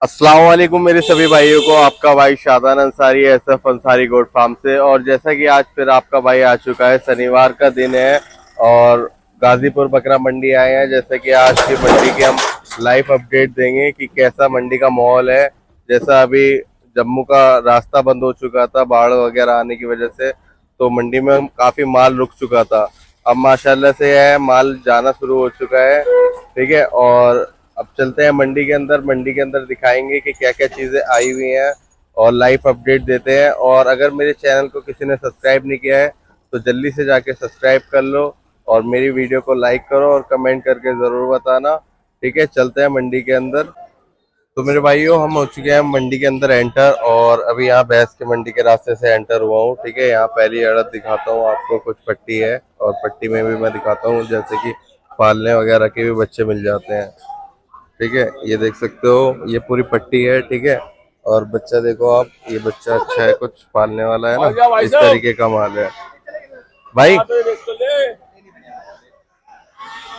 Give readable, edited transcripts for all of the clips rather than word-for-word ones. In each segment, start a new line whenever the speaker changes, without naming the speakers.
अस्सलाम वालेकुम मेरे सभी भाइयों को, आपका भाई Shadan Ansari SF Ansari goat farm से। और जैसा कि आज फिर आपका भाई आ चुका है, शनिवार का दिन है और गाजीपुर बकरा मंडी आए हैं। जैसे कि आज की मंडी के हम लाइव अपडेट देंगे कि कैसा मंडी का माहौल है। जैसा अभी जम्मू का रास्ता बंद हो चुका था बाढ़ वगैरह आने की वजह से, तो मंडी में काफी माल रुक चुका था। अब माशाल्लाह से है माल जाना शुरू हो चुका है, ठीक है। और अब चलते हैं मंडी के अंदर। मंडी के अंदर दिखाएंगे कि क्या क्या चीजें आई हुई हैं और लाइव अपडेट देते हैं। और अगर मेरे चैनल को किसी ने सब्सक्राइब नहीं किया है तो जल्दी से जाके सब्सक्राइब कर लो और मेरी वीडियो को लाइक करो और कमेंट करके जरूर बताना, ठीक है। चलते हैं मंडी के अंदर। तो मेरे भाइयों, हम हो चुके हैं मंडी के अंदर एंटर और अभी यहाँ भैंस के मंडी के रास्ते से एंटर हुआ हूँ, ठीक है। यहाँ पहली अड़द दिखाता हूँ आपको, कुछ पट्टी है और पट्टी में भी मैं दिखाता हूँ जैसे कि पालने वगैरह के भी बच्चे मिल जाते हैं, ठीक है। ये देख सकते हो, ये पूरी पट्टी है, ठीक है। और बच्चा देखो आप, ये बच्चा अच्छा है, कुछ पालने वाला है ना, इस तरीके का माल है भाई।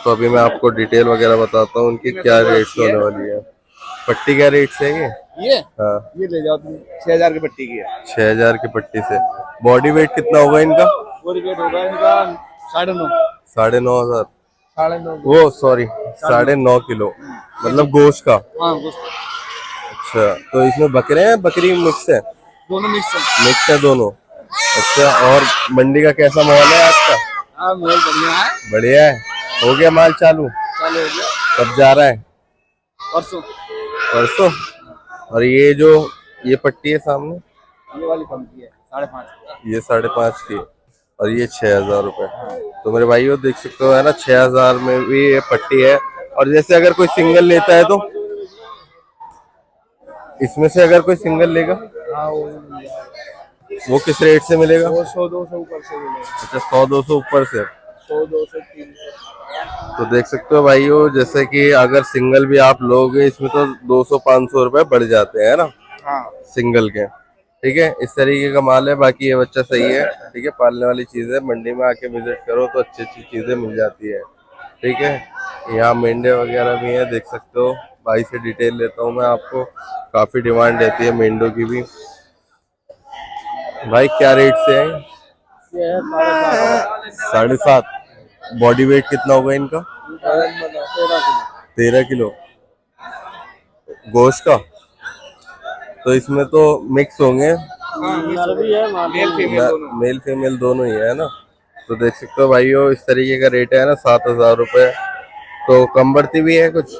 तो अभी मैं आपको डिटेल वगैरह बताता हूँ उनकी क्या रेट होने वाली है। पट्टी क्या रेट से है ये? हाँ,
ये ले जाओ तुम, 6,000 की पट्टी की है।
6,000 की पट्टी से। बॉडी वेट कितना होगा इनका?
बॉडी वेट होगा इनका 9.5।
9,500।
9.5
वो सॉरी 9.5 किलो, मतलब गोश्त का।
हाँ,
अच्छा, तो इसमें बकरे हैं बकरी मिक्स है?
दोनों मिक्स है।
मिक्स है दोनों। अच्छा, और मंडी का कैसा माहौल है आज का?
हाँ, माहौल बढ़िया है।
बढ़िया है। हो गया माल चालू?
चालू हो गया।
कब जा रहा है?
परसों।
परसों। और ये जो ये पट्टी है सामने,
ये वाली कम की है 5.5।
ये 5.5 की और ये 6,000 रुपए। तो मेरे भाइयों देख सकते हो, है ना, 6,000 में भी ये पट्टी है। और जैसे अगर कोई सिंगल लेता है तो इसमें से अगर कोई सिंगल लेगा
हाँ,
वो किस रेट से मिलेगा?
100-200 ऊपर से मिलेगा।
अच्छा, 100-200 ऊपर से।
100-200-300।
तो देख सकते हो भाइयों, जैसे कि अगर सिंगल भी आप लोगे इसमें तो 200-500 रुपए बढ़ जाते हैं ना
हाँ,
सिंगल के, ठीक है। इस तरीके का माल है। बाकी ये बच्चा सही है, ठीक है, पालने वाली चीज है। मंडी में आके विजिट करो तो अच्छी अच्छी चीजें मिल जाती है, ठीक है। यहाँ मेंढे वगैरह भी हैं, देख सकते हो। भाई से डिटेल लेता हूँ मैं आपको, काफी डिमांड रहती है मेंढों की भी। भाई क्या रेट से है?
ये है 7.5।
7.5। बॉडी वेट कितना होगा इनका? 13 किलो गोश्त का। तो इसमें तो मिक्स होंगे, मेल फीमेल दोनों ही है ना। तो देख सकते हो भाइयों, इस तरीके का रेट है ना, 7,000 रुपए। तो कम बढ़ती भी है कुछ,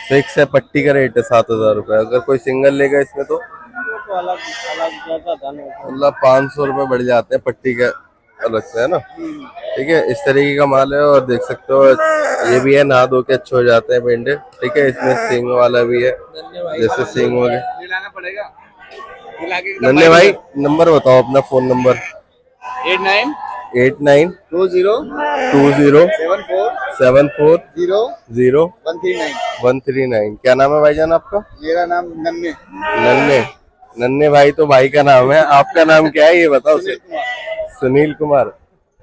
फिक्स है पट्टी का रेट है 7,000 रुपए। अगर कोई सिंगल लेगा इसमें तो मतलब 500 रुपए बढ़ जाते हैं पट्टी के अलग से, है ना, ठीक है। इस तरीके का माल है। और देख सकते हो ये भी है, नहा धो के अच्छे हो जाते हैं पेंडे, ठीक है। इसमें सिंग वाला भी है, जैसे सिंग वगैरह। नन्हे भाई नंबर बताओ अपना, फोन नंबर। 89 20 74 0 139। क्या नाम है भाईजान आपका?
मेरा नाम नन्हे।
नन्हे। नन्हे भाई तो भाई का नाम है, आपका नाम क्या है ये बताओ? सुनील कुमार।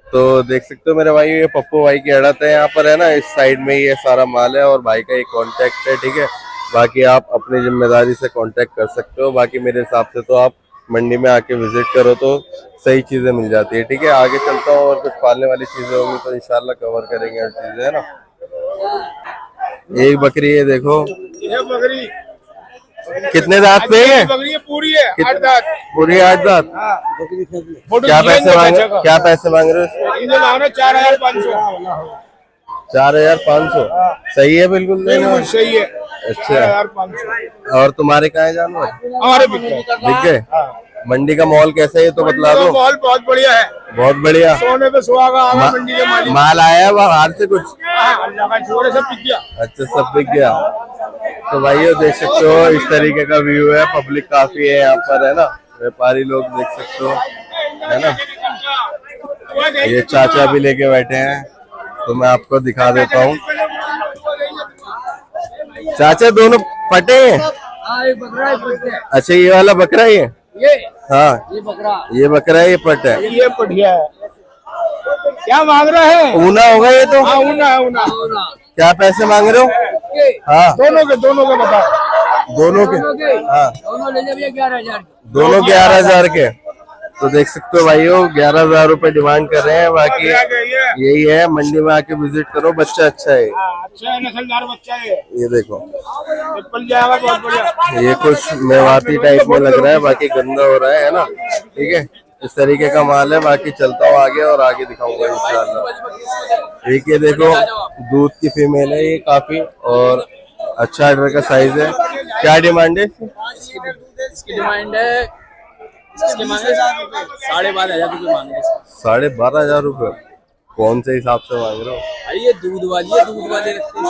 तो देख सकते हो मेरे भाई, ये पप्पू भाई की अड़त है यहाँ पर, है ना, इस साइड में ये सारा माल है और भाई का ये कांटेक्ट है, ठीक है। बाकी आप अपनी जिम्मेदारी से कांटेक्ट कर सकते हो। बाकी मेरे हिसाब से तो आप मंडी में आके विजिट करो तो सही चीजें मिल जाती है, ठीक है। आगे चलता हूँ और कुछ पालने वाली चीजें होंगी तो इंशाल्लाह कवर करेंगे हर चीजें, है ना। एक बकरी है देखो,
ये बकरी
कितने दांत पे है?
बकरी पूरी है 8 दांत।
पूरी 8 दांत।
हाँ,
क्या पैसे मांग रहे हो?
4,500।
4,500 सही है, बिल्कुल
सही है।
अच्छा,
4,500।
और तुम्हारे कहाँ है जानवर?
हमारे
बिक गए। मंडी का माहौल कैसा है ये तो बतला दो।
माहौल बहुत बढ़िया है,
बहुत बढ़िया।
सोने पे सुहागा आगा मंडी के मालिक।
माल आया है बाहर से कुछ?
अल्लाह का छोड़े सब बिक गया।
अच्छा, सब बिक गया। तो भाइयों देख सकते हो, इस तरीके का व्यू है। पब्लिक काफी है यहाँ पर, है ना, व्यापारी लोग देख सकते हो, है ना। ये चाचा भी लेके बैठे हैं तो मैं आपको दिखा देता हूँ। चाचा दोनों पटे हैं? अच्छा, ये वाला बकरा ही है? हाँ, ये बकरा है, ये पट है।
ये बढ़िया है। क्या मांग रहे हैं?
ऊना होगा ये तो?
हाँ, ऊना है, ऊना।
क्या पैसे मांग रहे हो? हाँ,
दोनों के बताओ।
दोनों के? हाँ,
दोनों ले जाइए 11,000
दोनों 11,000 के। तो देख सकते हो भाइयों 11,000 रुपए डिमांड कर रहे हैं। बाकी यही है, मंडी में आके विजिट करो, बच्चा अच्छा है।
अच्छा है, नस्लदार बच्चा है।
ये देखो,
पल जाएगा बहुत बढ़िया।
ये कुछ मेवाती टाइप में लग रहा है, बाकी गंदा हो रहा है ना। ठीक है, इस तरीके का माल है। बाकी चलता हूँ आगे और आगे दिखाऊंगा इंशाल्लाह। एक ये देखो दूध की फीमेल है ये, काफी और अच्छा ऑर्डर का साइज है। क्या डिमांड है इसकी?
इसकी डिमांड है, इसके मांगे 12,500 रुपये मांगे।
12,500 रुपये? कौन से हिसाब से मांग रहे हो?
भाई ये दूध वाली है, दूध वाले रखते हैं।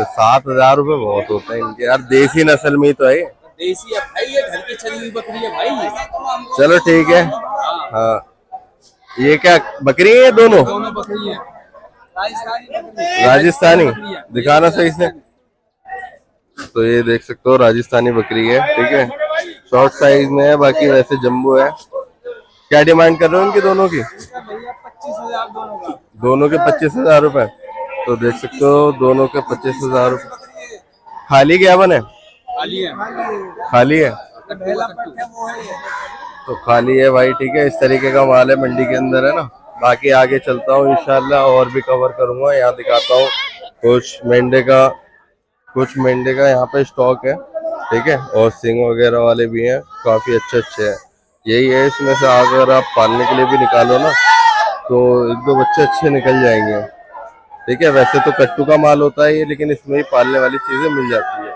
7,000 रुपये बहुत होता है इनके यार। देसी नस्ल में ही तो है ये।
देसी है भाई, ये घर की चली हुई बकरी है भाई।
चलो ठीक है। हाँ, ये क्या बकरी है? ये दोनों
दोनों बकरी है,
राजस्थानी। दिखाना सही से। तो ये देख सकते हो राजस्थानी बकरी है। ठीक है, शॉर्ट साइज में है, बाकी वैसे जम्बो है। क्या डिमांड कर रहे हो उनकी दोनों की?
25,000 दोनों का।
दोनों के 25,000 रुपए। तो देख सकते हो दोनों के 25,000 रुपए। खाली क्या बने?
खाली है,
खाली है तो खाली है भाई। ठीक है, इस तरीके का माल है मंडी के अंदर, है ना। बाकी आगे चलता हूँ इंशाल्लाह और भी कवर करूंगा। यहाँ दिखाता हूँ कुछ मेंढे का यहाँ पे स्टॉक है। ठीक है, और सिंग वगैरह वाले भी हैं, काफी अच्छे अच्छे हैं। यही है, इसमें से अगर आप पालने के लिए भी निकालो ना तो 1-2 बच्चे अच्छे निकल जाएंगे। ठीक है, वैसे तो कट्टू का माल होता है ये, लेकिन इसमें ही पालने वाली चीजें मिल जाती है।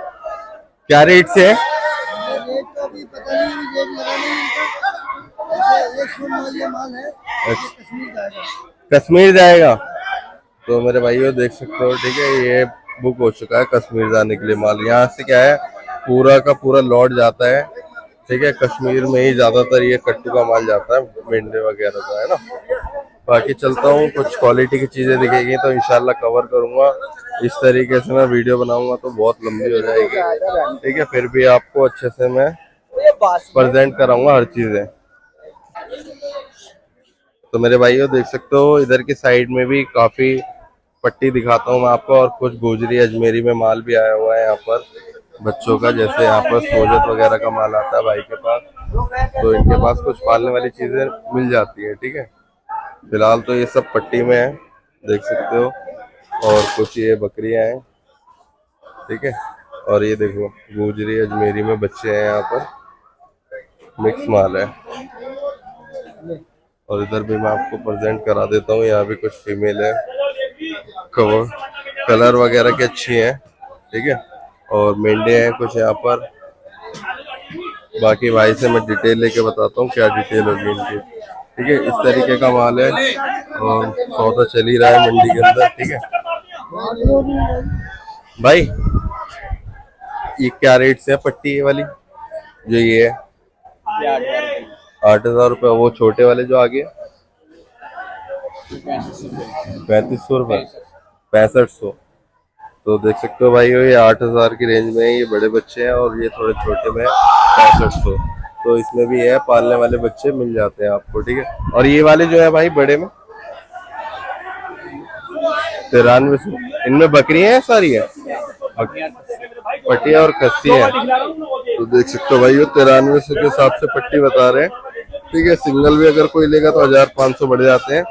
क्या रेट से है?
रेट तो अभी पता नहीं, अभी रेट लगा नहीं इनका। ऐसे एक सुन वाली माल है, कश्मीर जाएगा।
कश्मीर जाएगा? तो मेरे भाइयों देख सकते हो। ठीक है, ये बुक हो चुका है कश्मीर जाने के लिए माल। यहाँ से क्या है, पूरा का पूरा लौट जाता है। ठीक है, कश्मीर में ही ज्यादातर ये कट्टू का माल जाता है, मेंढे वगैरह का, है ना। बाकी चलता हूँ, कुछ क्वालिटी की चीजें दिखेगी तो इंशाल्लाह कवर करूंगा। इस तरीके से मैं वीडियो बनाऊंगा तो बहुत लंबी हो जाएगी। ठीक है, फिर भी आपको अच्छे से मैं प्रेजेंट कराऊंगा हर चीजें। तो मेरे भाइयों देख सकते हो इधर की साइड में भी काफी पट्टी दिखाता हूँ मैं आपको, और कुछ गोजरी अजमेरी में माल भी आया हुआ है यहाँ पर बच्चों का। जैसे यहाँ पर सोजत वगैरह का माल आता है भाई के पास, तो इनके पास कुछ पालने वाली चीजें मिल जाती है। ठीक है, फिलहाल तो ये सब पट्टी में है, देख सकते हो। और कुछ ये बकरियां हैं। ठीक है, और ये देखो गोजरी अजमेरी में बच्चे हैं, यहाँ पर मिक्स माल है। और इधर भी मैं आपको प्रेजेंट करा देता हूँ, यहाँ भी कुछ फीमेल है, कलर वगैरह की अच्छी है। ठीक है, और मेंढे हैं कुछ यहाँ पर। बाकी भाई से मैं डिटेल लेके बताता हूँ क्या डिटेल होगी इनकी। ठीक है, इस तरीके का माल है और सौदा चल ही रहा है मंडी के अंदर। ठीक है भाई, ये क्या रेट से है पट्टी ये वाली जो ये है? 8,000 रुपये। वो छोटे वाले जो आगे 3500 रुपये, 6500। तो देख सकते हो भाई ये 8,000 की रेंज में है। ये बड़े बच्चे हैं और ये थोड़े छोटे में 6500। तो इसमें भी है, पालने वाले बच्चे मिल जाते हैं आपको। ठीक है, और ये वाले जो है भाई बड़े में 9300। इनमें बकरियां हैं सारी है, पट्टियां और खस्सी है। तो देख सकते हो भाई 9300 के हिसाब से पट्टी बता रहे हैं। ठीक है, सिंगल भी अगर कोई लेगा तो 1,500 बढ़ जाते हैं।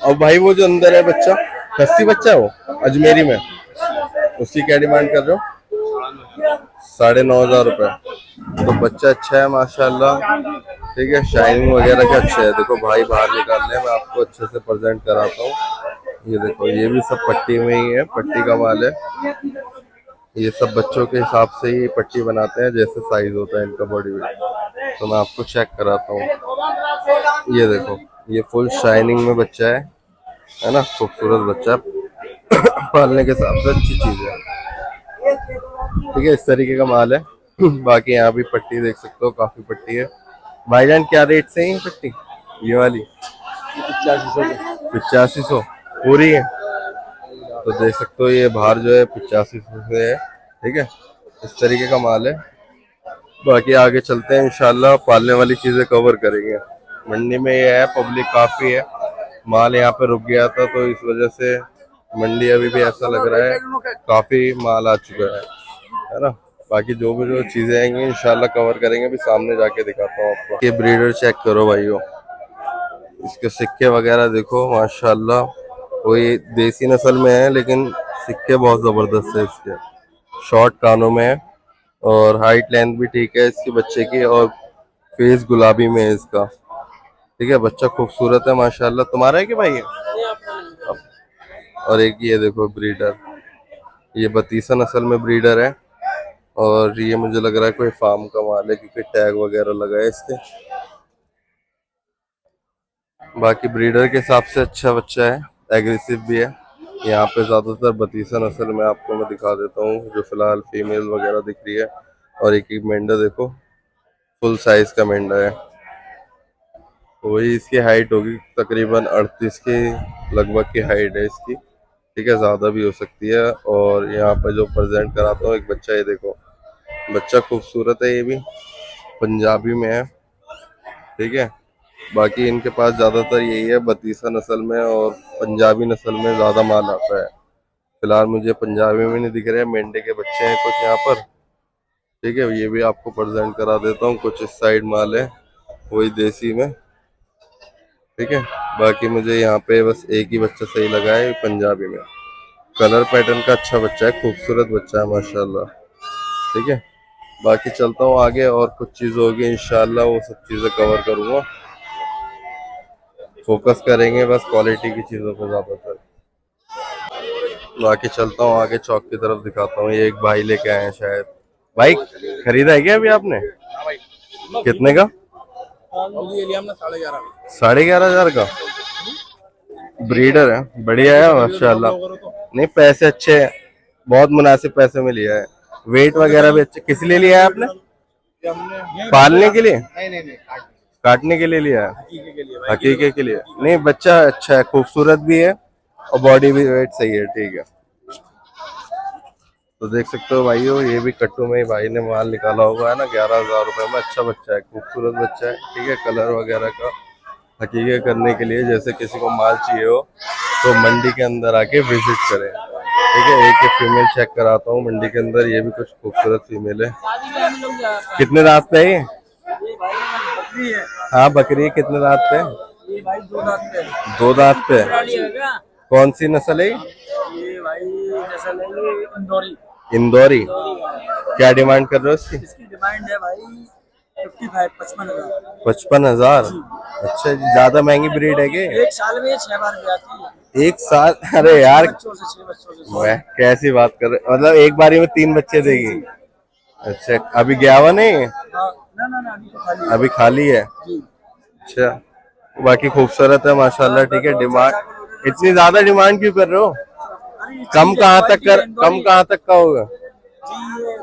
और भाई वो जो अंदर है बच्चा, खस्सी बच्चा है वो अजमेरी में, उसकी क्या डिमांड कर रहे हो? 9,500 रुपये। तो बच्चा अच्छा है माशाल्लाह। ठीक है, शाइनिंग वगैरह का अच्छा है। देखो भाई बाहर निकाल रहे हैं, मैं आपको अच्छे से प्रेजेंट कराता हूँ। ये देखो, ये भी सब पट्टी में ही है, पट्टी का माल है। ये सब बच्चों के हिसाब से ही पट्टी बनाते हैं, जैसे साइज होता है इनका बॉडी वेट। तो मैं आपको चेक कराता हूँ। ये देखो, ये फुल शाइनिंग में बच्चा है ना, खूबसूरत बच्चा पालने के हिसाब से अच्छी चीज है। ठीक है, इस तरीके का माल है। बाकी यहाँ भी पट्टी देख सकते हो, काफी पट्टी है। भाईजान क्या रेट से है पट्टी ये वाली? 8500 पूरी है। तो देख सकते हो ये बाहर जो है 8500 से है। ठीक है, इस तरीके का माल है। बाकी आगे चलते हैं इंशाल्लाह, पालने वाली चीजें कवर करेंगे। मंडी में ये है, पब्लिक काफी है। माल यहाँ पे रुक गया था तो इस वजह से मंडी अभी भी ऐसा लग रहा है काफी माल आ चुका है। है ना। बाकी जो भी जो चीजें आएंगी इंशाल्लाह कवर करेंगे, भी सामने जाके दिखाता हूँ आपको। ये ब्रीडर चेक करो भाइयों, इसके सिक्के वगैरह देखो माशाल्लाह, कोई देसी नस्ल में है लेकिन सिक्के बहुत जबरदस्त है इसके। शॉर्ट कानों में है और हाइट लेंथ भी ठीक है इसकी बच्चे की, और फेस गुलाबी में है इसका। ठीक है, बच्चा खूबसूरत है माशाल्लाह। तुम्हारा है कि भाई है? और एक ये देखो ब्रीडर, ये बतीसा नस्ल में ब्रीडर है, और ये मुझे लग रहा है कोई फार्म का माल है क्योंकि टैग वगैरह लगा है इसके। बाकी ब्रीडर के हिसाब से अच्छा बच्चा है, एग्रेसिव भी है। यहाँ पे ज्यादातर बतीसा नस्ल में आपको मैं दिखा देता हूँ, जो फिलहाल फीमेल वगैरह दिख रही है। और एक एक मेंढा देखो, फुल साइज का मेंढा है। वही इसकी हाइट होगी तकरीबन 38 के लगभग की हाइट है इसकी। ठीक है, ज्यादा भी हो सकती है। और यहाँ पर जो प्रेजेंट कराता हूँ एक बच्चा, ये देखो बच्चा खूबसूरत है, ये भी पंजाबी में है। ठीक है, बाकी इनके पास ज्यादातर यही है, बतीसा नस्ल में और पंजाबी नस्ल में ज्यादा माल आता है। फिलहाल मुझे पंजाबी में नहीं दिख रहे, मेंढे के बच्चे हैं कुछ यहाँ पर। ठीक है, ये भी आपको प्रेजेंट करा देता हूँ। कुछ इस साइड माल है वही देसी में। ठीक है, बाकी मुझे यहाँ पे बस एक ही बच्चा सही लगा है पंजाबी में। कलर पैटर्न का अच्छा बच्चा है, खूबसूरत बच्चा है माशाल्लाह। ठीक है, बाकी चलता हूँ आगे, और कुछ चीज़ होगी इंशाल्लाह वो सब चीज़ें कवर करूँगा। फोकस करेंगे बस क्वालिटी की चीज़ों पर ज़्यादातर। बाकी चलता हूँ आगे, चौक की तरफ दिखाता हूँ। ये एक भाई लेके आए हैं शायद। भाई खरीदा है क्या अभी आपने? कितने का?
ये लिया हमने 11.5।
11,500 का ब्रीडर है, बढ़िया है माशाल्लाह। नहीं पैसे अच्छे हैं, बहुत मुनासिब पैसे में लिया है। वेट वगैरह भी अच्छे। किस लिए लिया है आपने? पालने के लिए?
नहीं
काटने के लिए लिया है?
के लिए
हकीके के लिए? नहीं, बच्चा अच्छा है, खूबसूरत भी है और बॉडी भी वेट सही है। ठीक है, तो देख सकते हो भाइयों, ये भी कट्टू में ही भाई ने माल निकाला हुआ है ना, 11,000 रुपए में। अच्छा बच्चा है, खूबसूरत बच्चा है। ठीक है, कलर वगैरह का हकीके करने के लिए, जैसे किसी को माल चाहिए हो तो मंडी के अंदर आके विजिट करें। ठीक है, एक फीमेल चेक कराता हूँ मंडी के अंदर। ये भी कुछ खूबसूरत फीमेल है। कितने दांत पे है ये? हाँ बकरी है, कितने दांत पे है?
ये भाई 2 दांत पे है।
2 दांत पे है। कौन सी नस्ल है?
ये भाई नस्ल है ये इंदौरी।
इंदौरी। क्या डिमांड कर रहे हो इसकी?
इसकी डिमांड है भाई 55,000।
55,000? अच्छा जी, ज्यादा महंगी ब्रीड है क्या?
एक साल में 6 बार भी आती है।
1 साल? अरे यार,
बच्चों से 6 बच्चों से।
मैं कैसी बात कर रहे, मतलब एक बारी में 3 बच्चे देगी? अच्छा, अभी गया हुआ नहीं?
हाँ, ना अभी तो खाली है।
अभी खाली है?
जी।
अच्छा, बाकी खूबसूरत है माशाल्लाह। ठीक है, डिमांड इतनी ज्यादा डिमांड क्यों कर रहे हो? कम कहाँ तक का होगा?
जी ये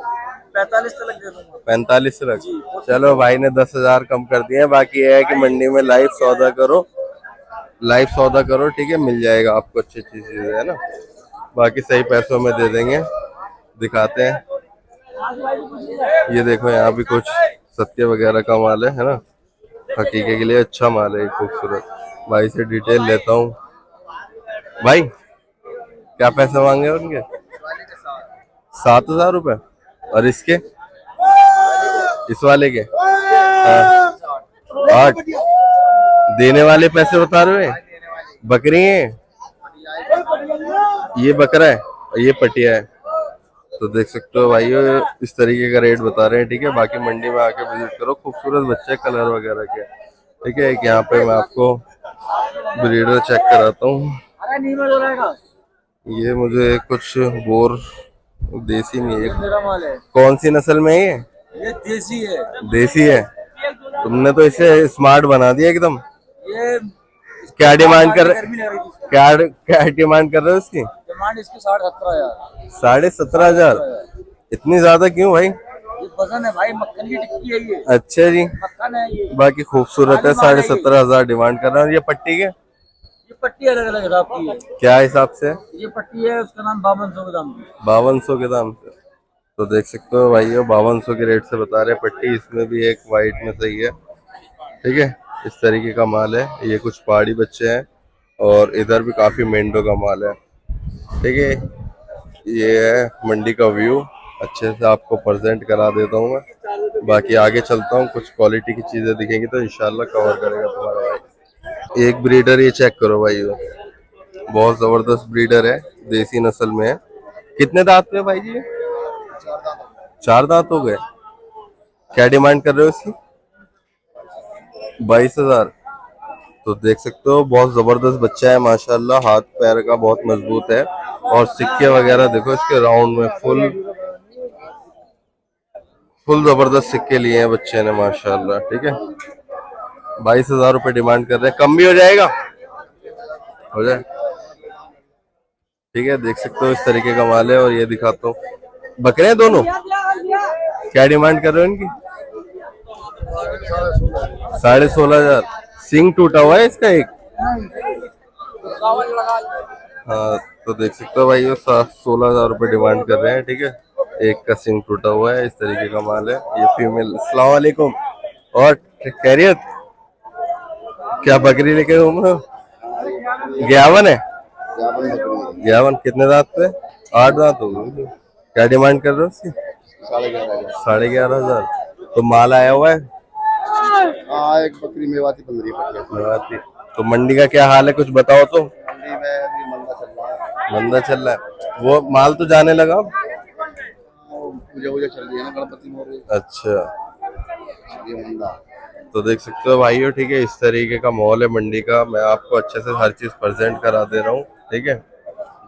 45 तक दे दूंगा।
45 तक? चलो भाई ने 10,000 कम कर दिया है। बाकी ये है कि मंडी में लाइव सौदा करो। ठीक है, मिल जाएगा आपको अच्छी चीजें, है ना। बाकी सही पैसों में दे देंगे। दिखाते हैं, ये देखो यहाँ भी कुछ सत्य वगैरह का माल है ना। हकीके के लिए अच्छा माल है, खूबसूरत। भाई से डिटेल लेता हूँ। भाई क्या पैसे मांगे उनके? 7,000 रुपए। और इसके, इस वाले के? हाँ, 8। देने वाले पैसे बता रहे हो? बकरी है, ये बकरा है और ये पटिया है। तो देख सकते हो भाई, इस तरीके का रेट बता रहे हैं। ठीक है, बाकी मंडी में आके विजिट करो। खूबसूरत बच्चे, कलर वगैरह के। ठीक है, एक यहाँ पे मैं आपको ब्रीडर चेक कराता हूँ। ये मुझे कुछ बोर देसी में है। कौन सी नस्ल में है
ये देसी है।
देसी है? तुमने तो इसे स्मार्ट बना दिया एकदम।
ये
क्या डिमांड कर
गर्मी लग रही थी।
क्या डिमांड कर रहे हो इसकी?
डिमांड इसकी 17,500।
17,500? इतनी ज्यादा क्यों भाई?
ये वजन है भाई, मक्खन की टिक्की है ये।
अच्छा जी,
मक्खन है ये।
बाकी खूबसूरत है। 17,500 डिमांड कर रहा हूँ। ये पट्टी के?
ये पट्टी अलग अलग हिसाब की है।
क्या हिसाब से?
ये पट्टी है, उसका नाम 5200 के दाम।
5200 के दाम से? तो देख सकते हो भाई, 5200 के रेट से बता रहे हैं पट्टी। इसमें भी एक वाइट में सही है। ठीक है, इस तरीके का माल है। ये कुछ पहाड़ी बच्चे हैं और इधर भी काफी मेंढों का माल है। ठीक है, ये है मंडी का व्यू। अच्छे से आपको प्रेजेंट करा देता हूँ मैं। बाकी आगे चलता हूँ, कुछ क्वालिटी की चीजें दिखेंगी तो इंशाल्लाह कवर करेगा तुम्हारा भाई। एक ब्रीडर ये चेक करो भाई, वो बहुत जबरदस्त ब्रीडर है, देसी नस्ल में है। कितने दांत पे है भाई जी? 4 दांत हो गए। क्या डिमांड कर रहे हो इसकी? 22,000। तो देख सकते हो बहुत जबरदस्त बच्चा है माशाल्लाह, हाथ पैर का बहुत मजबूत है। और सिक्के वगैरह देखो इसके राउंड में फुल जबरदस्त सिक्के लिए हैं बच्चे ने माशाल्लाह। ठीक है, 22,000 रुपये डिमांड कर रहे हैं, कम भी हो जाएगा, हो जाए। ठीक है, देख सकते हो इस तरीके का माल है। और ये दिखाता हूँ, बकरे हैं दोनों। क्या डिमांड कर रहे हो इनकी? 16,500। सिंग टूटा हुआ है इसका एक। हाँ, तो देख सकते हो भाई, ये 16,000 रुपये डिमांड कर रहे हैं। ठीक है, एक का सिंग टूटा हुआ है, इस तरीके का माल है। ये फीमेल। अस्सलाम वालेकुम। और खैरियत? क्या बकरी लेके घूम रहे हो? 51 है। 51 कितने दांत पे? 8 दांत हो गए। क्या डिमांड कर रहे हो उसकी? 11,500। तो माल आया हुआ है?
हाँ, एक बकरी मेवाती बन रही है।
मेवाती। तो मंडी का क्या हाल है, कुछ बताओ तो।
मंडी में अभी मंदा चल रहा है।
मंदा चल रहा है, वो माल तो जाने लगा।
पूजा वूजा चल रही है ना, गणपति मोर।
अच्छा,
ये मंदा।
तो देख सकते हो भाइयों। ठीक है, इस तरीके का माहौल है मंडी का। मैं आपको अच्छे से हर चीज प्रेजेंट करा दे रहा हूँ। ठीक है,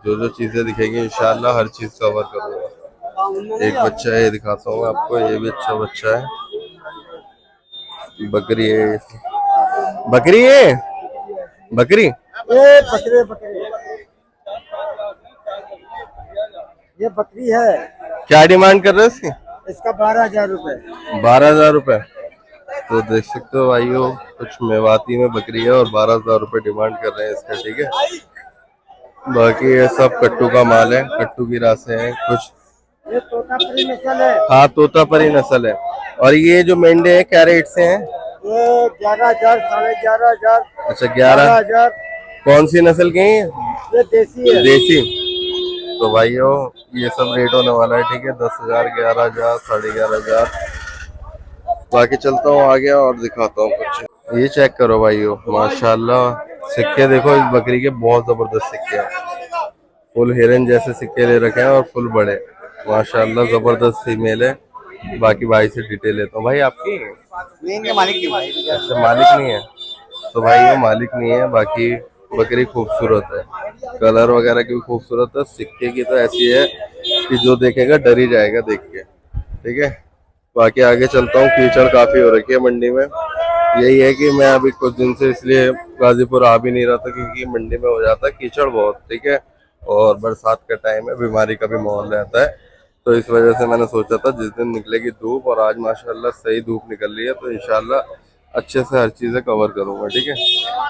जो जो चीजें दिखेंगी इंशाल्लाह हर चीज कवर करूंगा। एक बच्चा है, ये दिखाता हूँ आपको, ये भी अच्छा बच्चा है। बकरी है, बकरी है, बकरी।
बकरे बकरे, ये बकरी है।
क्या डिमांड कर रहे हो इसकी?
इसका 12,000 रुपए।
12,000 रुपए। तो देख सकते हो भाइयों, कुछ मेवाती में बकरी है और 12,000 रुपए डिमांड कर रहे हैं इसका। ठीक है, बाकी ये सब कट्टू का माल है, कट्टू की रासें हैं कुछ।
ये तोतापुरी नस्ल है।
हाँ, तोतापरी नस्ल है। और ये जो मेंढे हैं क्या रेट से हैं?
ये 11,000, 11,500।
अच्छा, 11,000। कौन सी नस्ल के हैं?
ये देसी है।
देसी। तो भाइयों ये सब रेट होने वाला है। ठीक है, 10,000, 11,000, 11,500। बाकी चलता हूँ आगे और दिखाता हूँ कुछ। ये चेक करो भाइयों, माशाल्लाह सिक्के देखो इस बकरी के, बहुत जबरदस्त सिक्के हैं। फुल हिरन जैसे सिक्के ले रखे हैं और फुल बड़े, माशाल्लाह जबरदस्त फीमेल है। बाकी भाई से डिटेल लेता हूँ। भाई आपकी?
इनके मालिक नहीं भाई।
अच्छा, मालिक नहीं है। तो भाई ये मालिक नहीं है। बाकी बकरी खूबसूरत है, कलर वगैरह की भी खूबसूरत है। सिक्के की तो ऐसी है कि जो देखेगा डर ही जाएगा देख के। ठीक है, बाकी आगे चलता हूँ। कीचड़ काफी हो रखी है मंडी में। यही है कि मैं अभी कुछ दिन से इसलिए गाजीपुर आ भी नहीं रहा था, क्योंकि मंडी में हो जाता है कीचड़ बहुत। ठीक है, और बरसात का टाइम है, बीमारी का भी माहौल रहता है। तो इस वजह से मैंने सोचा था जिस दिन निकलेगी धूप, और आज माशाल्लाह सही धूप निकल रही है, तो इंशाल्लाह अच्छे से हर चीज़ें कवर करूंगा। ठीक है,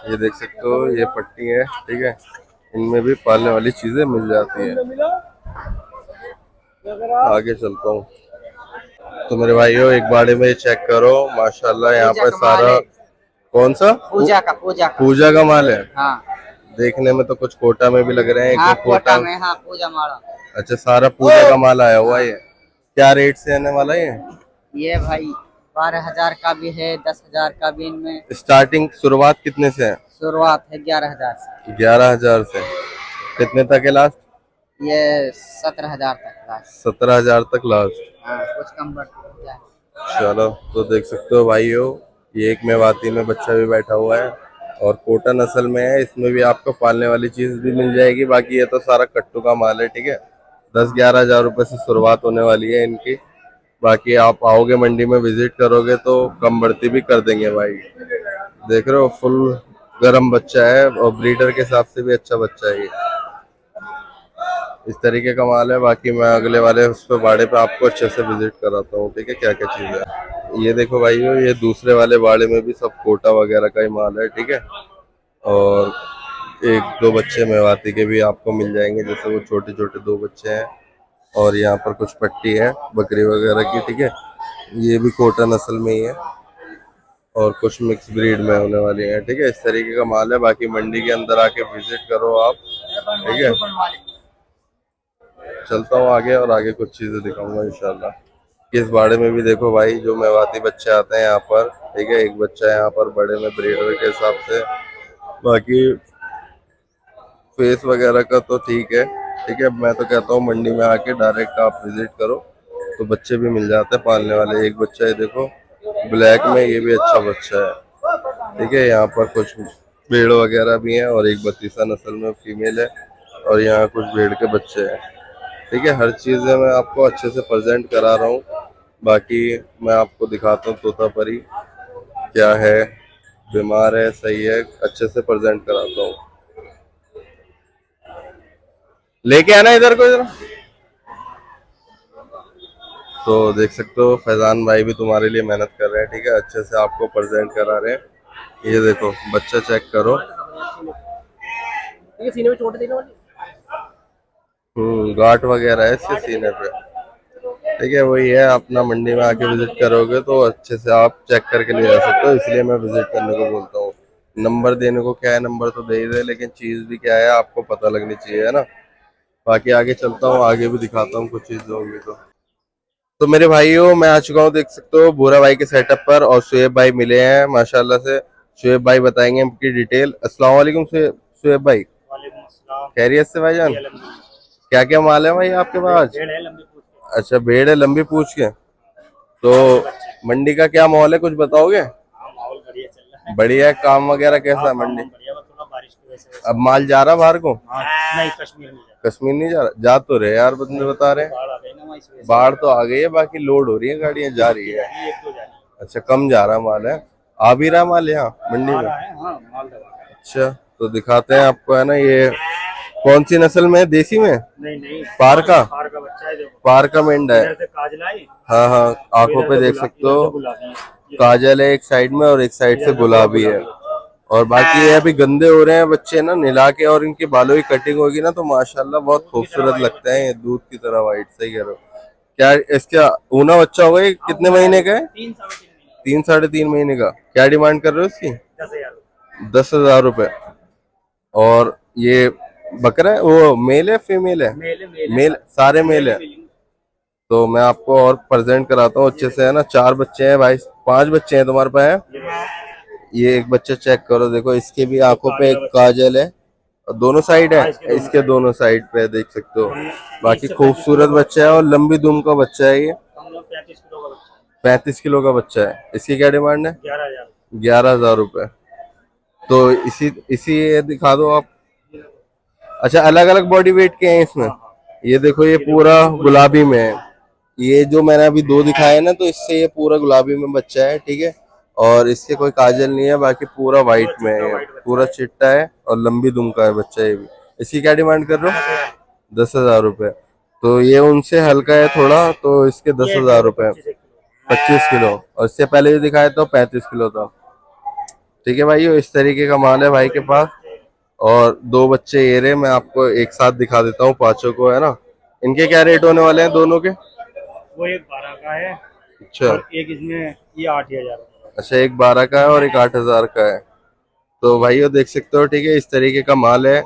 ये देख सकते हो ये पट्टी है। ठीक है, इनमें भी पालने वाली चीज़ें मिल जाती हैं। आगे चलता हूँ। तो मेरे भाइयों एक बाड़े में चेक करो, माशाल्लाह यहाँ पर सारा कौन सा पूजा का माल है।
हाँ,
देखने में तो कुछ कोटा में भी लग रहे हैं।
हाँ,
कोटा
में हाँ पूजा माला।
अच्छा, सारा पूजा का माल आया हुआ है। ये क्या रेट से आने वाला है
ये भाई 12,000 का भी है, 10,000 का भी। इनमें
स्टार्टिंग शुरुआत कितने से है?
शुरुआत है 11,000 से।
11,000 से कितने तक है लास्ट?
ये 17,000 तक का।
17,000 तक लास्ट।
हाँ, कुछ कम बढ़ जाए।
चलो, तो देख सकते हो भाइयों, ये एक मेवाती में बच्चा भी बैठा हुआ है और कोटा नस्ल में है। इसमें भी आपको पालने वाली चीज भी मिल जाएगी। बाकी ये तो सारा कट्टू का माल है। ठीक है, 10-11,000 रुपए से शुरुआत होने वाली है इनकी। बाकी आप आओगे मंडी में विजिट करोगे तो कम बढ़ती भी कर देंगे भाई। देख रहे हो फुल गर्म बच्चा है और ब्रीडर के हिसाब से भी अच्छा बच्चा है ये। इस तरीके का माल है। बाकी मैं अगले वाले उस पे बाड़े पे आपको अच्छे से विजिट कराता हूँ। ठीक है, क्या क्या चीज़ है ये देखो भाइयों। ये दूसरे वाले बाड़े में भी सब कोटा वगैरह का ही माल है। ठीक है, और एक दो बच्चे मेवाती के भी आपको मिल जाएंगे, जैसे वो छोटे छोटे 2 बच्चे हैं। और यहाँ पर कुछ पट्टी है बकरी वगैरह की। ठीक है, ये भी कोटा नस्ल में ही है और कुछ मिक्स ब्रीड में होने वाली है। ठीक है, इस तरीके का माल है। बाकी मंडी के अंदर आके विजिट करो आप। ठीक है, चलता हूँ आगे और आगे कुछ चीजें दिखाऊंगा इंशाल्लाह। इस बाड़े में भी देखो भाई जो मेवाती बच्चे आते हैं यहाँ पर, ठीक है। एक बच्चा है यहाँ पर बड़े में ब्रीडर के हिसाब से। बाकी फेस वगैरह का तो ठीक है, ठीक है। मैं तो कहता हूँ मंडी में आके डायरेक्ट आप विजिट करो तो बच्चे भी मिल जाते हैं पालने वाले। एक बच्चा है देखो ब्लैक में, ये भी अच्छा बच्चा है, ठीक है। यहाँ पर कुछ भेड़ वगैरह भी हैं और एक बत्तीसा नस्ल में फीमेल है और यहाँ कुछ भेड़ के बच्चे हैं, ठीक है। हर चीज़ मैं आपको अच्छे से प्रेजेंट करा रहा हूँ। बाकी मैं आपको दिखाता हूँ तोतापरी क्या है, बीमार है, सही है, अच्छे से प्रेजेंट कराता हूँ। लेके आना इधर को जरा। तो देख सकते हो फैजान भाई भी तुम्हारे लिए मेहनत कर रहे हैं, ठीक है। अच्छे से आपको प्रेजेंट करा रहे हैं। ये देखो बच्चा चेक करो।
ये सीने में चोट देने वाली।
गांठ वगैरह है इसके सीने पे, ठीक है। वही है, अपना मंडी में आके विजिट करोगे तो अच्छे से आप चेक करके ले जा सकते हो, इसलिए मैं विजिट करने को बोलता हूँ। नंबर देने को क्या है, नंबर तो दे ही दे, लेकिन चीज भी क्या है आपको पता लगनी चाहिए, है ना। बाकी आगे चलता हूँ, आगे भी दिखाता हूँ कुछ चीजें होंगी तो मेरे भाइयों मैं आ चुका हूँ, देख सकते हो भूरा भाई के सेटअप पर, और शुएब भाई मिले हैं माशाल्लाह से। शुएब भाई बताएंगे इनकी डिटेल। अस्सलाम वालेकुम शुएब भाई। खैरियत से भाईजान? क्या क्या माल है भाई आपके पास? अच्छा भेड़ है लंबी पूछ के। तो मंडी का क्या माहौल है, कुछ बताओगे? बढ़िया है। काम वगैरह कैसा है मंडी? अब माल जा रहा बाहर को?
नहीं, कश्मीर में
कश्मीर नहीं जा रहा? जा तो रहे यार, बंदे बता रहे हैं बाढ़ तो आ गई है, बाकी लोड हो रही है, गाड़ियां जा रही है। अच्छा कम जा रहा माल है, आ भी रहा माल यहाँ मंडी में? अच्छा तो दिखाते हैं आपको, है ना। ये कौन सी नस्ल में है, देसी में?
नहीं
पार का?
पार का बच्चा है, देखो
पार का मेंढा है।
इधर से काजल आई,
हाँ हाँ, आंखों पे देख सकते हो
गुलाबी है।
काजल है एक साइड में और एक साइड से गुलाबी है। और बाकी ये अभी गंदे हो रहे हैं बच्चे ना, निला के, और इनके बालों की कटिंग होगी ना तो माशाल्लाह बहुत खूबसूरत लगते हैं, ये दूध की तरह वाइट। सही कह रहे हो। क्या इसका ऊना बच्चा होगा, ये कितने महीने का है?
3 साढ़े 3 महीने
3 साढ़े 3 महीने का। क्या डिमांड कर रहे हो इसकी?
10,000।
10,000 रुपए। और ये बकरा है, वो मेल है फीमेल है? मेल, सारे मेल है। तो मैं आपको और प्रेजेंट कराता हूँ अच्छे से, है ना। 4 बच्चे हैं भाई, 5 बच्चे हैं तुम्हारे पास है? ये एक बच्चा चेक करो, देखो इसके भी आंखों पे एक काजल है, और दोनों साइड है, इसके दोनों साइड पे देख सकते हो। बाकी खूबसूरत बच्चा है और लंबी दुम का बच्चा है ये। 35 किलो का बच्चा है। इसकी क्या डिमांड है? 11,000 रुपए। तो इसी ये दिखा दो आप। अच्छा अलग अलग बॉडी वेट के हैं इसमें? ये देखो ये पूरा गुलाबी में है। ये जो मैंने अभी 2 दिखाए ना, तो इससे ये पूरा गुलाबी में बच्चा है, ठीक है। और इसके कोई काजल नहीं है, बाकी पूरा वाइट में है, पूरा चिट्टा है और लंबी दुम का है बच्चा ये भी। इसकी क्या डिमांड कर रहे हो? 10,000 रुपए। तो ये उनसे हल्का है थोड़ा, तो इसके 10,000 रुपए। 25 किलो। और इससे पहले जो दिखाया था 35 किलो था, ठीक है भाई। इस तरीके का माल है भाई के पास। और 2 बच्चे ये रहे, मैं आपको एक साथ दिखा देता हूँ पांचों को, है ना। इनके क्या रेट होने वाले हैं दोनों के?
वो एक 12 का है,
अच्छा
और एक इसमें ये 8,000।
अच्छा, एक 12 का है और एक 8,000 का है। तो भाई वो देख सकते हो, ठीक है। इस तरीके का माल है।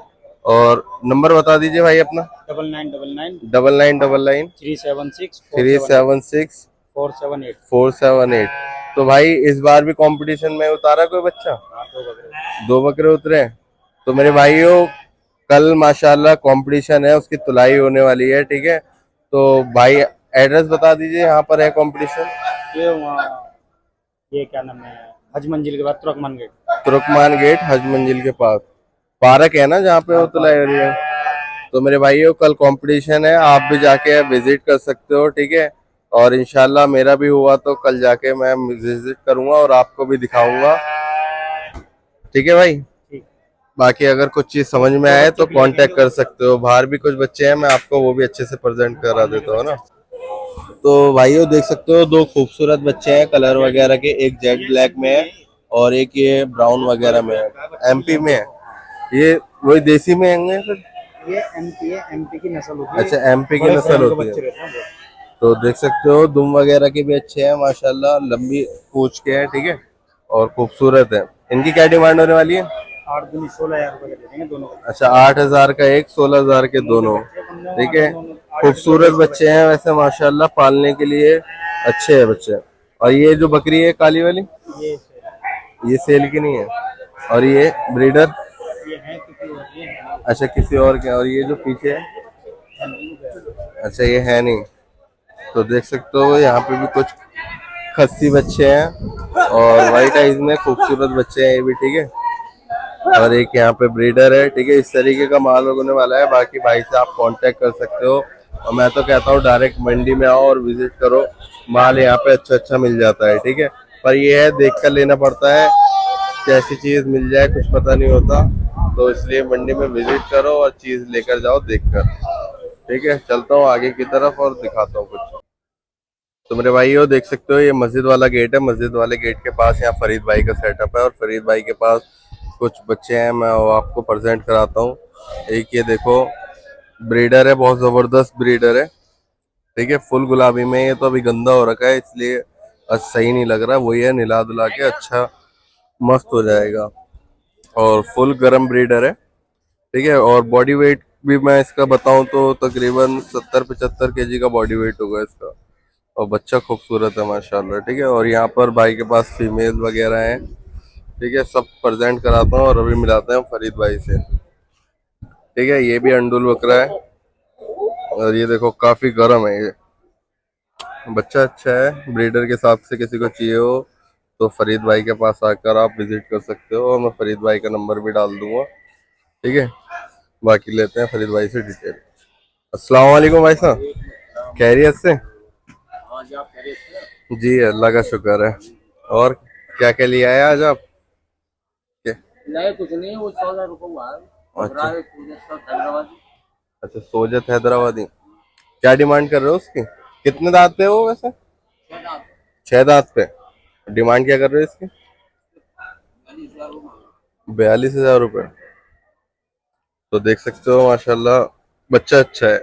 और नंबर बता दीजिए भाई अपना।
9999
9999
376
376
478।
478। तो भाई इस बार भी कंपटीशन में उतारा कोई बच्चा? 2 बकरे उतरे। तो मेरे भाइयों कल माशाल्लाह कंपटीशन है, उसकी तुलाई होने वाली है, ठीक है। तो भाई एड्रेस बता दीजिए, यहाँ पर है कंपटीशन।
ये वहाँ, ये क्या नाम है, हज मंजिल के बाद तुर्कमान गेट।
तुर्कमान गेट हज मंजिल के पास पार्क है ना, जहाँ पे वो तुलाई हो रही है। तो मेरे भाइयों कल कंपटीशन है, आप भी जाके विजिट कर सकते हो, ठीक है। और इंशाल्लाह मेरा भी हुआ तो कल जाके मैं विजिट करूंगा और आपको भी दिखाऊंगा, ठीक है भाई। बाकी अगर कुछ चीज समझ में आए तो कांटेक्ट कर सकते हो। बाहर भी कुछ बच्चे हैं, मैं आपको वो भी अच्छे से प्रेजेंट करा देता हूँ ना। तो भाइयों देख सकते हो 2 खूबसूरत बच्चे हैं कलर वगैरह के, एक जेट ब्लैक में है और एक ये ब्राउन वगैरह में है। एमपी में है ये, वही देसी में होंगे फिर?
ये एमपी है, एमपी की नस्ल होती है।
अच्छा एमपी की नस्ल होती है। तो देख सकते हो दुम वगैरह के भी अच्छे हैं माशाल्लाह, लंबी पूंछ के हैं, ठीक है। और खूबसूरत है। इनकी क्या डिमांड होने वाली है?
8 दूनी 16,000 रुपए दे देंगे दोनों।
अच्छा 8,000 का एक, 16,000 के दोनों, ठीक है। खूबसूरत बच्चे हैं वैसे माशाल्लाह, पालने के लिए अच्छे हैं बच्चे। और ये जो बकरी है काली वाली, ये सेल की नहीं है। और ये ब्रीडर, अच्छा किसी और के। और ये जो पीछे है, अच्छा ये है नहीं। तो देख सकते हो यहाँ पे भी कुछ खस्सी बच्चे हैं और वाइट आइज में खूबसूरत बच्चे हैं ये भी, ठीक है। और एक यहाँ पे ब्रीडर है, ठीक है। इस तरीके का माल होने वाला है। बाकी भाई से आप कांटेक्ट कर सकते हो। और मैं तो कहता हूँ डायरेक्ट मंडी में आओ और विजिट करो, माल यहाँ पे अच्छा अच्छा मिल जाता है, ठीक है। पर ये है देख कर लेना पड़ता है, कैसी चीज मिल जाए कुछ पता नहीं होता। तो इसलिए मंडी में विजिट करो और चीज लेकर जाओ देख कर, ठीक है। चलता हूँ आगे की तरफ और दिखाता हूँ कुछ। तो मेरे भाइयों देख सकते हो ये मस्जिद वाला गेट है। मस्जिद वाले गेट के पास यहाँ फरीद भाई का सेटअप है और फरीद भाई के पास कुछ बच्चे हैं, मैं वो आपको प्रेजेंट कराता हूँ। एक ये देखो ब्रीडर है, बहुत जबरदस्त ब्रीडर है, ठीक है। फुल गुलाबी में, ये तो अभी गंदा हो रखा है इसलिए सही नहीं लग रहा। वही है, निला धुला के अच्छा मस्त हो जाएगा। और फुल गरम ब्रीडर है, ठीक है। और बॉडी वेट भी मैं इसका बताऊं तो तकरीबन 70-75 केजी का बॉडी वेट होगा इसका। और बच्चा खूबसूरत है माशाल्लाह, ठीक है। और यहाँ पर भाई के पास फीमेल वगैरह हैं, ठीक है। सब प्रेजेंट कराता हूँ और अभी मिलाते हैं फरीद भाई से, ठीक है। ये भी अंडुल बकरा है और ये देखो काफी गर्म है ये बच्चा, अच्छा है। ब्रीडर के हिसाब से किसी को चाहिए हो तो फरीद भाई के पास आकर आप विजिट कर सकते हो और मैं फरीद भाई का नंबर भी डाल दूंगा, ठीक है। बाकी लेते हैं फरीद भाई से डिटेल। अस्सलाम वालेकुम भाई साहब, खैरियत से? जी अल्लाह का शुक्र है। और क्या क्या लिया है आज आप? क्या?
नहीं कुछ नहीं, वो 14 रुपये हुआ है।
अच्छा
हैदराबादी।
अच्छा, सोजत हैदराबादी। क्या डिमांड कर रहे हो उसकी? कितने दांत पे है वो वैसे? 6 दांत पे। डिमांड क्या कर रहे हो इसकी? 42,000 रुपये। तो देख सकते हो माशाल्लाह बच्चा अच्छा है,